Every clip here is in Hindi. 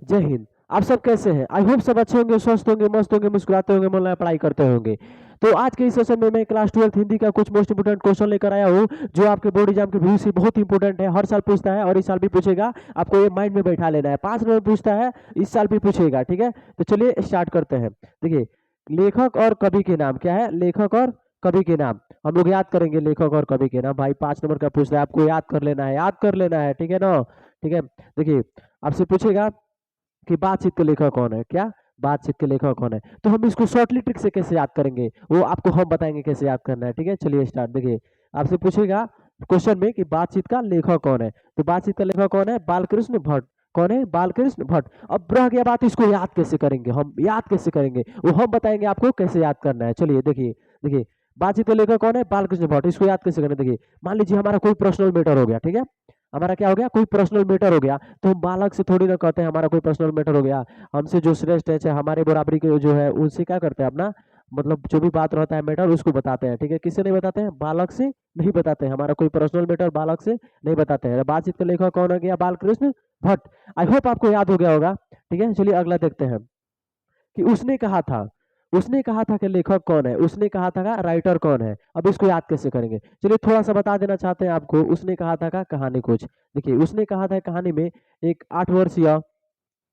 जय हिंद। आप सब कैसे हैं? आई होप सब अच्छे होंगे, स्वस्थ होंगे, मस्त होंगे, मुस्कुराते होंगे, मन लगा पढ़ाई करते होंगे। तो आज के इस सेशन में मैं क्लास 12 हिंदी का कुछ मोस्ट इंपोर्टेंट क्वेश्चन लेकर आया हूँ, जो आपके बोर्ड एग्जाम के व्यू से बहुत इंपोर्टेंट है। हर साल पूछता है और इस साल भी पूछेगा। आपको ये माइंड में बैठा लेना है। 5 नंबर पूछता है, इस साल भी पूछेगा। ठीक है, तो चलिए स्टार्ट करते हैं। देखिए, लेखक और कवि के नाम क्या है? लेखक और कवि के नाम हम लोग याद करेंगे। लेखक और कवि के नाम भाई 5 नंबर का पूछता है, आपको याद कर लेना है, याद कर लेना है। ठीक है ना? ठीक है, देखिए आपसे पूछेगा कि बातचीत के लेखक कौन है? क्या बातचीत के लेखक कौन है? तो हम इसको शॉर्टली ट्रिक से कैसे याद करेंगे, वो आपको हम बताएंगे कैसे याद करना है। ठीक है, चलिए स्टार्ट। देखिए आपसे पूछेगा क्वेश्चन में कि बातचीत का लेखक कौन है, तो बातचीत का लेखक कौन है? बालकृष्ण भट्ट। कौन है? बालकृष्ण भट्ट। अब रह गया बात, इसको याद कैसे करेंगे, हम याद कैसे करेंगे वो हम बताएंगे आपको कैसे याद करना है। चलिए देखिए, देखिए बातचीत का लेखक कौन है? बालकृष्ण भट्ट। इसको याद कैसे करें? देखिए मान लीजिए हमारा कोई पर्सनल मैटर हो गया। ठीक है, हमारा क्या हो गया? कोई पर्सनल मैटर हो गया, तो हम बालक से थोड़ी ना कहते हैं हमारा कोई पर्सनल मैटर हो गया। हमसे जो श्रेष्ठ है, चाहे हमारे बराबरी के जो है, उनसे क्या करते हैं अपना मतलब जो भी बात रहता है मैटर उसको बताते हैं। ठीक है, किससे नहीं बताते हैं? बालक से नहीं बताते हैं। हमारा कोई पर्सनल मैटर बालक से नहीं बताते हैं। बातचीत का लेखक कौन हो गया? बालकृष्ण भट्ट। आई होप आपको याद हो गया होगा। ठीक है, चलिए अगला देखते हैं कि उसने कहा था। उसने कहा था कि लेखक कौन है? उसने कहा था का राइटर कौन है? अब इसको याद कैसे करेंगे? चलिए थोड़ा सा बता देना चाहते हैं आपको। उसने कहा था का कहानी कुछ देखिए, उसने कहा था कहानी में एक 8 वर्षीय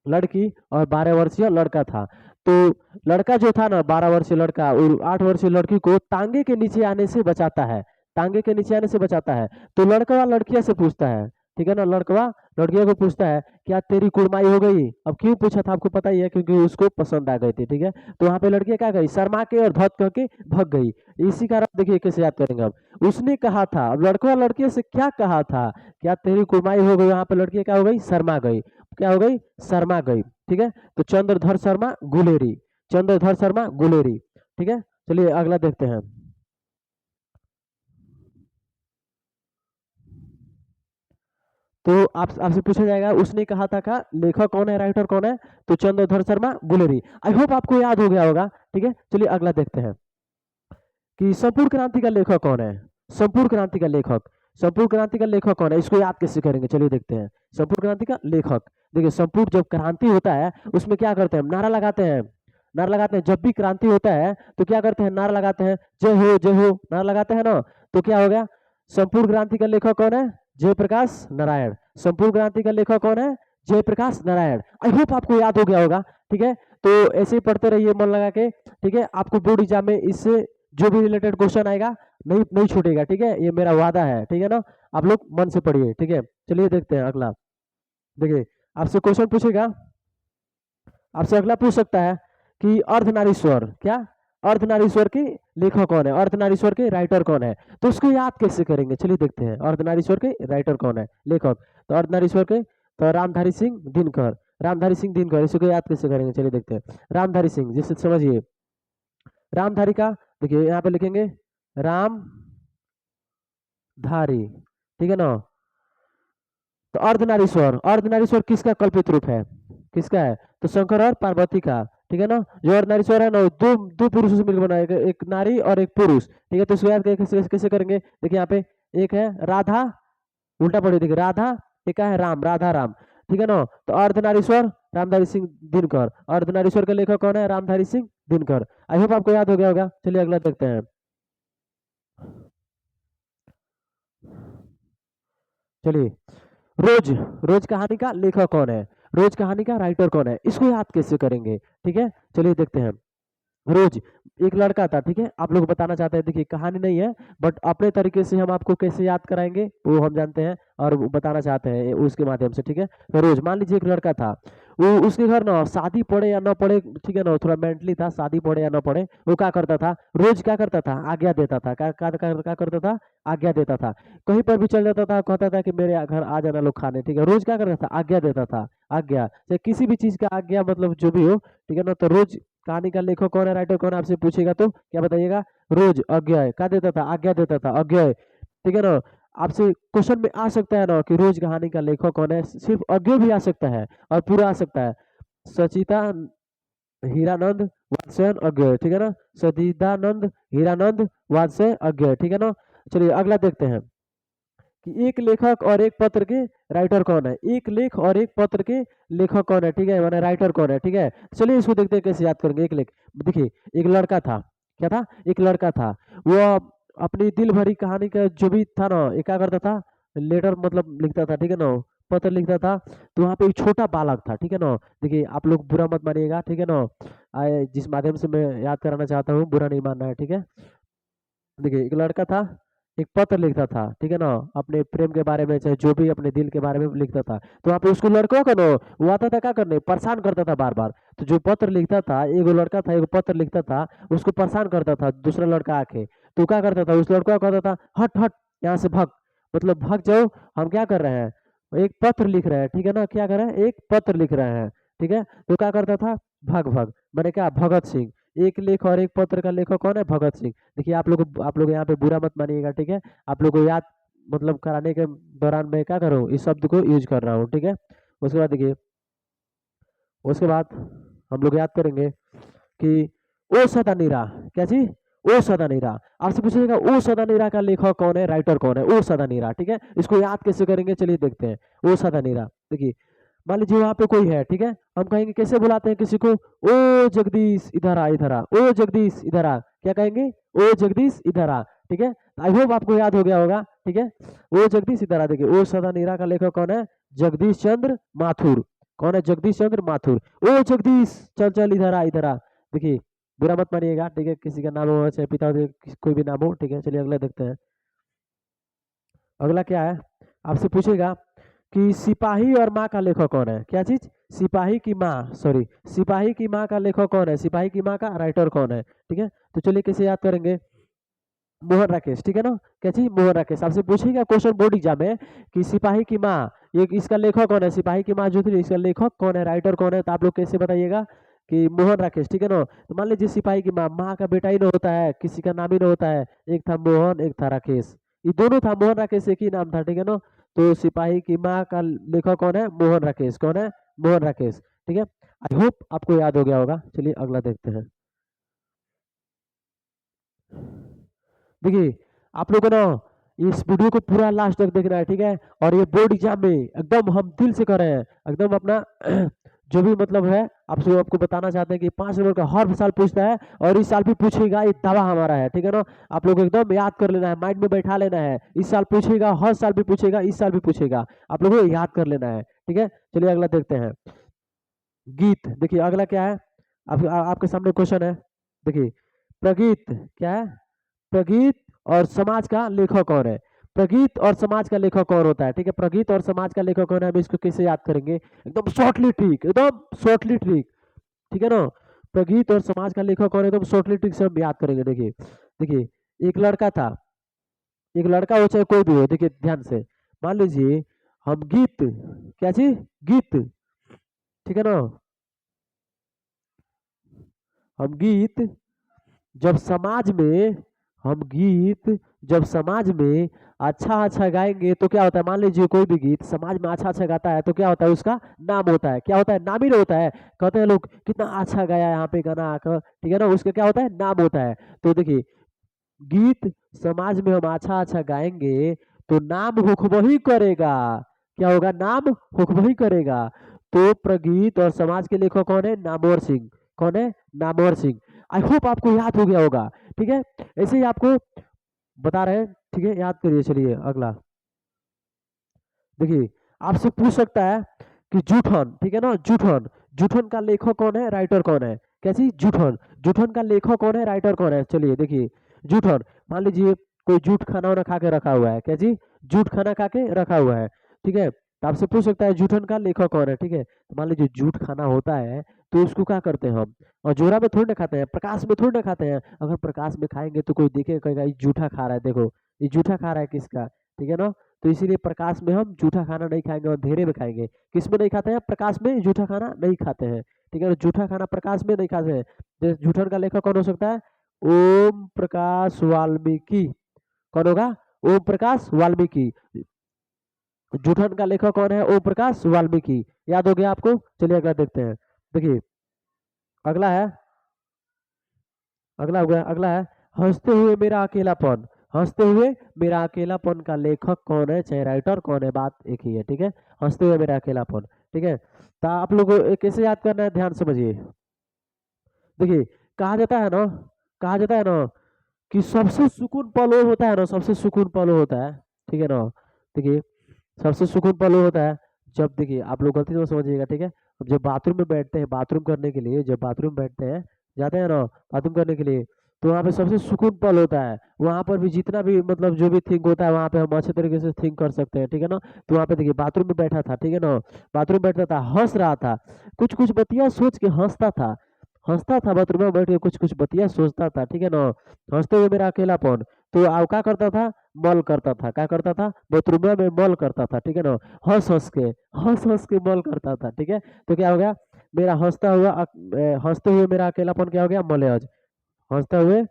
लड़की और 12 वर्षीय लड़का था। तो लड़का जो था ना, 12 वर्षीय लड़का और 8 वर्षीय लड़की को तांगे के नीचे आने से बचाता है। तांगे के नीचे आने से बचाता है। तो लड़का लड़किया से पूछता है, ठीक है ना, लड़का लड़कियों को पूछता है क्या तेरी कुड़माई हो गई? अब क्यों पूछा था आपको पता ही है, क्योंकि उसको पसंद आ गई थी। ठीक है, तो वहां पे लड़कियां क्या गई? शर्मा के और धत करके भग गई। इसी कारण देखिए कैसे याद करेंगे। अब उसने कहा था, अब लड़का लड़के से क्या कहा था? क्या तेरी कुड़माई हो गई? वहां पे लड़की क्या हो गई? शर्मा गई। क्या हो गई? शर्मा गई। ठीक है, तो चंद्रधर शर्मा गुलेरी। चंद्रधर शर्मा गुलेरी। ठीक है, चलिए अगला देखते हैं। तो आप आपसे पूछा जाएगा उसने कहा था का लेखक कौन है, राइटर कौन है? तो चंद्रधर शर्मा गुलेरी। आई होप आपको याद हो गया होगा। ठीक है, चलिए अगला देखते हैं कि संपूर्ण क्रांति का लेखक कौन है? संपूर्ण क्रांति का लेखक, संपूर्ण क्रांति का लेखक कौन है? इसको याद कैसे करेंगे? चलिए देखते हैं। संपूर्ण क्रांति का लेखक, देखिए संपूर्ण जब क्रांति होता है उसमें क्या करते हैं? नारा लगाते हैं। नारा लगाते हैं। जब भी क्रांति होता है तो क्या करते हैं? नारा लगाते हैं, जय हो जय हो, नारा लगाते हैं ना। तो क्या हो गया? संपूर्ण क्रांति का लेखक कौन है? जयप्रकाश नारायण। संपूर्ण क्रांति का लेखक कौन है? जयप्रकाश नारायण। आई होप आपको याद हो गया होगा। ठीक है, तो ऐसे ही पढ़ते रहिए मन लगा के। ठीक है, आपको बोर्ड एग्जाम में इससे जो भी रिलेटेड क्वेश्चन आएगा नहीं नहीं छूटेगा। ठीक है, ये मेरा वादा है। ठीक है ना, आप लोग मन से पढ़िए। ठीक है, चलिए देखते हैं अगला। देखिए आपसे क्वेश्चन पूछेगा, आपसे अगला पूछ सकता है कि अर्धनारीश्वर, क्या अर्धनारीश्वर के लेखक कौन है? अर्धनारीश्वर के राइटर कौन है? तो उसको याद कैसे करेंगे? चलिए देखते हैं अर्धनारीश्वर के राइटर कौन है, लेखक। तो अर्धनारीश्वर के तो रामधारी सिंह दिनकर। रामधारी सिंह दिनकर, इसको याद कैसे करेंगे? चलिए देखते हैं। रामधारी सिंह, जिससे समझिए रामधारी का, देखिए यहाँ पे लिखेंगे राम धारी। ठीक है ना, तो अर्धनारीश्वर, अर्धनारीश्वर किसका कल्पित रूप है? किसका है? तो शंकर और पार्वती का। ठीक है ना, जो अर्धनारीश्वर है ना, दो दो पुरुषों से मिलकर बना है, एक नारी और एक पुरुष। ठीक है, तो इसको याद कैसे कैसे करेंगे? देखिए यहाँ पे एक है राधा, उल्टा पढ़िए, देखिए राधा, एक है राम, राधा राम। ठीक है ना, तो अर्धनारीश्वर रामधारी सिंह दिनकर। अर्धनारीश्वर के लेखक कौन है? रामधारी सिंह दिनकर। आई होप आपको याद हो गया होगा। चलिए अगला देखते हैं। चलिए, रोज, रोज कहानी का लेखक कौन है? रोज कहानी का राइटर कौन है? इसको याद कैसे करेंगे? ठीक है, चलिए देखते हैं। रोज एक लड़का था। ठीक है, आप लोग बताना चाहते हैं, देखिए कहानी नहीं है बट अपने तरीके से हम आपको कैसे याद कराएंगे वो हम जानते हैं और वो बताना चाहते हैं उसके माध्यम से। ठीक है, तो रोज मान लीजिए एक लड़का था, वो उसके घर ना शादी पड़े या ना पड़े, ठीक है ना, थोड़ा मेंटली था, शादी पड़े या ना पड़े, वो क्या करता था? रोज क्या करता था? आज्ञा देता था। क्या करता था? आज्ञा देता था। कहीं पर भी चल जाता था, कहता था कि मेरे घर आ जाना लोग खाने। ठीक है, रोज क्या करता था? आज्ञा देता था। आज्ञा से किसी भी चीज का आज्ञा, मतलब जो भी हो। ठीक है ना, तो रोज कहानी का लेखक कौन है, राइटर कौन है, आपसे पूछेगा तो क्या बताइएगा? रोज अज्ञा क्या देता था? आज्ञा देता था, अज्ञा। ठीक है ना, आपसे क्वेश्चन में आ सकता है ना कि रोज कहानी का लेखक कौन है, सिर्फ अज्ञा भी आ सकता है और पूरा आ सकता है। सचिता हीरानंद वात्स्यन अज्ञा। ठीक है ना, सचिदानंद हीरानंद वात्स्य अज्ञा। ठीक है ना, चलिए अगला देखते हैं कि एक लेखक और एक पत्र के राइटर कौन है, एक लेख और एक पत्र के लेखक कौन है, ठीक है, माने राइटर कौन है, ठीक है। चलिए इसको देखते हैं कैसे याद करेंगे। एक लेख, देखिए एक लड़का था, क्या था, एक लड़का था, वो अपनी दिल भरी कहानी का जो भी था ना, ये क्या करता था, लेटर मतलब लिखता था, ठीक है ना, पत्र लिखता था। तो वहाँ पे एक छोटा बालक था, ठीक है ना। देखिए आप लोग बुरा मत मानिएगा, ठीक है ना, जिस माध्यम से मैं याद कराना चाहता हूँ बुरा नहीं मानना है, ठीक है। देखिए एक लड़का था, एक पत्र लिखता था, ठीक है ना, अपने प्रेम के बारे में, चाहे जो भी अपने दिल के बारे में लिखता था। तो वहाँ पे उसको लड़कों का ना, वो आता था क्या करने, परेशान करता था बार बार। तो जो पत्र लिखता था, एगो लड़का था, एगो पत्र लिखता था, उसको परेशान करता था दूसरा लड़का आके। तो क्या करता था, उस लड़का को कहता था हट हट यहाँ से भग, मतलब भाग जाओ, हम क्या कर रहे हैं, एक पत्र लिख रहे हैं, ठीक है ना, क्या कर रहे हैं, एक पत्र लिख रहे हैं, ठीक है। तो क्या करता था, भग भग, मैंने क्या, भगत सिंह। एक लेख और एक पत्र का लेखक कौन है, भगत सिंह। देखिए आप लोग यहाँ पे बुरा मत मानिएगा, ठीक है। आप लोग को याद मतलब कराने के दौरान मैं क्या कर रहा हूँ, इस शब्द को यूज कर रहा हूँ, ठीक है। उसके बाद देखिए, उसके बाद हम लोग याद करेंगे कि ओ सदा नीरा, क्या चीज, ओ सदा नीरा। आपसे पूछेगा ओ सदा नीरा का लेखक कौन है, राइटर कौन है, ओ सदा नीरा, ठीक है। इसको याद कैसे करेंगे, चलिए देखते हैं। ओ सदा नीरा, देखिए मान लीजिए वहां पे कोई है, ठीक है, हम कहेंगे कैसे बुलाते हैं किसी को, ओ जगदीश इधर आ, इधर आ, ओ जगदीश इधर आ, क्या कहेंगे, ओ जगदीश इधर आ, ठीक है। आई होप आपको याद हो गया होगा, ठीक है। ओ जगदीश इधर आ, देखिए ओ सदा नीरा का लेखक कौन है, जगदीश चंद्र माथुर। कौन है, जगदीश चंद्र माथुर। ओ जगदीश चल चल इधर आ, इधर आ। देखिए बुरा मत मानिएगा, ठीक है, किसी का नाम हो चाहे पिता हो, कोई भी नाम हो, ठीक है। चलिए अगला देखते हैं। अगला क्या है, आपसे पूछेगा कि सिपाही और माँ का लेखक कौन है, क्या चीज, सिपाही की माँ, सॉरी, सिपाही की माँ का लेखक कौन है, सिपाही की माँ का राइटर कौन है, ठीक है। तो चलिए कैसे याद करेंगे, मोहन राकेश, ठीक है ना, क्या चीज, मोहन राकेश। आपसे पूछेगा क्वेश्चन बोर्ड एग्जाम में कि सिपाही की माँ, ये इसका लेखक कौन है, सिपाही की माँ जो थी इसका लेखक कौन है, राइटर कौन है, तो आप लोग कैसे बताइएगा कि मोहन राकेश, ठीक है ना। तो मान लीजिए सिपाही की माँ, माँ का बेटा ही ना होता है, किसी का नाम ही ना होता है, एक था मोहन एक था राकेश, ये दोनों था, मोहन राकेश एक ही नाम था, ठीक है ना। तो सिपाही की माँ का लेखक कौन है, मोहन राकेश, कौन है, मोहन राकेश, ठीक है। आई होप आपको याद हो गया होगा। चलिए अगला देखते हैं। देखिए आप लोगों को ना इस वीडियो को पूरा लास्ट तक देखना है, ठीक है। और ये बोर्ड एग्जाम में एकदम हम दिल से कर रहे हैं, एकदम अपना जो भी मतलब है आपसे आपको बताना चाहते हैं कि 5 नंबर का हर साल पूछता है, और इस साल भी पूछेगा, ये दावा हमारा है, ठीक है ना। आप लोग को एकदम याद कर लेना है, माइंड में बैठा लेना है, इस साल पूछेगा, हर साल भी पूछेगा, इस साल भी पूछेगा, आप लोगों को याद कर लेना है, ठीक है। चलिए अगला देखते हैं। गीत, देखिए अगला क्या है, आपके सामने क्वेश्चन है। देखिए प्रगीत क्या है, प्रगीत और समाज का लेखक कौन है, प्रगीत और समाज का लेखक कौन होता है, ठीक है। प्रगीत और समाज का लेखक कौन है, हम इसको कैसे याद करेंगे, एकदम शॉर्टली ट्रिक, एकदम शॉर्टली ट्रिक, ठीक है ना। प्रगीत और समाज का लेखक कौन है, एकदम शॉर्टली ट्रिक से हम याद करेंगे। देखिए, देखिए एक लड़का था, एक लड़का हो चाहे कोई भी हो, देखिए ध्यान से, मान लीजिए हम गीत, क्या चीज, गीत, ठीक है ना, हम गीत जब समाज में, हम गीत जब समाज में अच्छा अच्छा गाएंगे तो क्या होता है, मान लीजिए कोई भी गीत समाज में अच्छा अच्छा गाता है तो क्या होता है, उसका नाम होता है, क्या होता है, नाम ही नहीं होता है। कहते हैं लोग कितना अच्छा गाया यहाँ पे गाना आकर, ठीक है ना, उसका क्या होता है, नाम होता है। तो देखिए गीत समाज में हम अच्छा अच्छा गाएंगे तो नाम हुक्म ही करेगा, क्या होगा, नाम हुक्म ही करेगा। तो प्रगीत और समाज के लेखक कौन है, नामवर सिंह, कौन है, नामवर सिंह। आई होप आपको याद हो गया होगा, ठीक है। ऐसे ही आपको बता रहे हैं, ठीक है, याद करिए। चलिए अगला देखिए, आपसे पूछ सकता है कि जूठन, ठीक है ना, जूठन, जूठन का लेखक कौन है, राइटर कौन है, कैसी, जूठन, जूठन का लेखक कौन है, राइटर कौन है। चलिए देखिए जूठन, मान लीजिए कोई जूठ खाना वाना खा के रखा हुआ है, क्या जी, जूठ खाना खा के रखा हुआ है, ठीक है। तो आपसे पूछ सकता है जूठन का लेखक कौन है, ठीक है। तो मान लीजिए जूठ खाना होता है तो उसको क्या करते हैं हम, और जोरा में थोड़ी ना खाते हैं, प्रकाश में थोड़ी ना खाते हैं। अगर प्रकाश में खाएंगे तो कोई देखेगा कहेगा ये जूठा खा रहा है, देखो ये जूठा खा रहा है किसका, ठीक है ना। तो इसीलिए प्रकाश में हम जूठा खाना नहीं खाएंगे, और अंधेरे में खाएंगे। किस में नहीं खाते हैं, प्रकाश में जूठा खाना नहीं खाते हैं, ठीक है ना, जूठा खाना प्रकाश में नहीं खाते हैं। जैसे जूठन का लेखक कौन हो सकता है, ओम प्रकाश वाल्मीकि, कौन होगा, ओम प्रकाश वाल्मीकि। जूठन का लेखक कौन है, ओम प्रकाश वाल्मीकि। याद हो गया आपको। चलिए अगला देखते हैं। देखिए अगला है, अगला हो गया, अगला है हंसते हुए मेरा अकेलापन। हंसते हुए मेरा अकेलापन का लेखक कौन है, चाहे राइटर कौन है, बात एक ही है, ठीक है। हंसते हुए मेरा अकेलापन, ठीक है। तो आप लोगों को कैसे याद करना है, ध्यान समझिए। देखिए, कहा जाता है ना, कहा जाता है ना कि सबसे सुकून पल वो होता है ना, सबसे सुकून पल वो होता है, ठीक है ना। देखिए, सबसे सुकून पल वो होता है जब, देखिए आप लोग गलती से मत समझिएगा, ठीक है। अब जब बाथरूम में बैठते हैं, बाथरूम करने के लिए, जब बाथरूम बैठते हैं, जाते हैं ना बाथरूम करने के लिए, तो वहाँ पे सबसे सुकून पल होता है। वहाँ पर भी जितना भी मतलब जो भी थिंक होता है वहाँ पे हम अच्छे तरीके से थिंक कर सकते हैं, ठीक है ना। तो वहाँ पे देखिए बाथरूम में बैठा था, ठीक है ना, बाथरूम बैठा था, हंस रहा था, कुछ कुछ बतिया सोच के हंसता था, हंसता था बाथरूम में बैठ के, कुछ कुछ बतिया सोचता था, ठीक है ना। हंसते हुए मेरा अकेलापन, तो आप क्या करता था, मल करता था, क्या करता था, बाथरूम में मल करता था, ठीक है ना। हंस हंस के, हंस हंस के मल करता था, ठीक है। तो क्या हो गया, मेरा हंसता हुआ हंसते हुए मेरा अकेलापन क्या हो गया, मलयज। हंसते हुए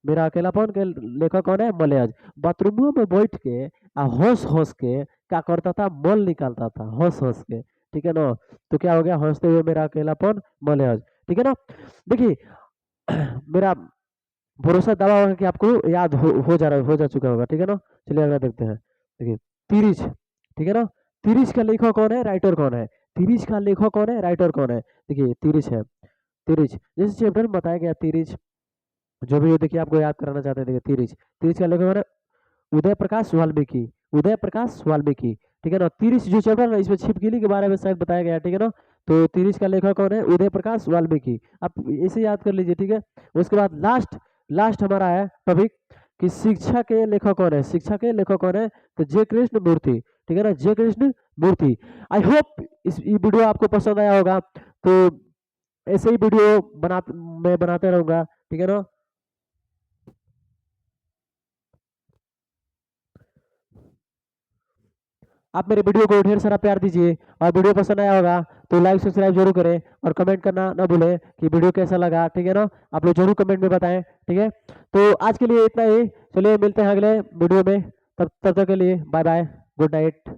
मेरा अकेलापन के लेखक कौन है, मलयज। बाथरूम में बैठ के हंस हंस के क्या करता था, मल निकालता था, हंस हंस के, ठीक है ना। तो क्या हो गया, हंसते हुए मेरा अकेलापन, मलयज, ठीक है ना। देखिए मेरा भरोसा दावा होगा कि आपको याद हो जा चुका होगा, ठीक है ना। चलिए अगला देखते हैं। देखिए, तिरिच, ठीक है ना। तिरिच का लेखक कौन है, राइटर कौन है, तिरिच का लेखक कौन है, राइटर कौन है। देखिए तिरिच है, तिरिच जैसे चैप्टर में बताया गया, तिरिच जो भी हो, देखिए आपको याद कराना चाहते हैं। देखिए तिरिच, तिरिच का लेखक कौन है, उदय प्रकाश वाल्मीकि, उदय प्रकाश वाल्मीकि, ठीक है ना। तिरिच जो चैप्टर है इसमें छिपकली के बारे में शायद बताया गया है, ठीक है ना। तो तिरिच का लेखक कौन है, उदय प्रकाश वाल्मीकि, आप इसे याद कर लीजिए, ठीक है। उसके बाद लास्ट, लास्ट हमारा है टॉपिक कि शिक्षा के लेखक कौन है, शिक्षा के लेखक कौन है, तो जे कृष्ण मूर्ति, ठीक है ना, जे कृष्ण मूर्ति। आई होप इस ये वीडियो आपको पसंद आया होगा। तो ऐसे ही वीडियो मैं बनाते रहूंगा, ठीक है ना। आप मेरे वीडियो को ढेर सारा प्यार दीजिए, और वीडियो पसंद आया होगा तो लाइक सब्सक्राइब जरूर करें, और कमेंट करना ना भूलें कि वीडियो कैसा लगा, ठीक है ना। आप लोग जरूर कमेंट में बताएं, ठीक है। तो आज के लिए इतना ही, चलिए मिलते हैं अगले वीडियो में, तब तक के लिए बाय बाय, गुड नाइट।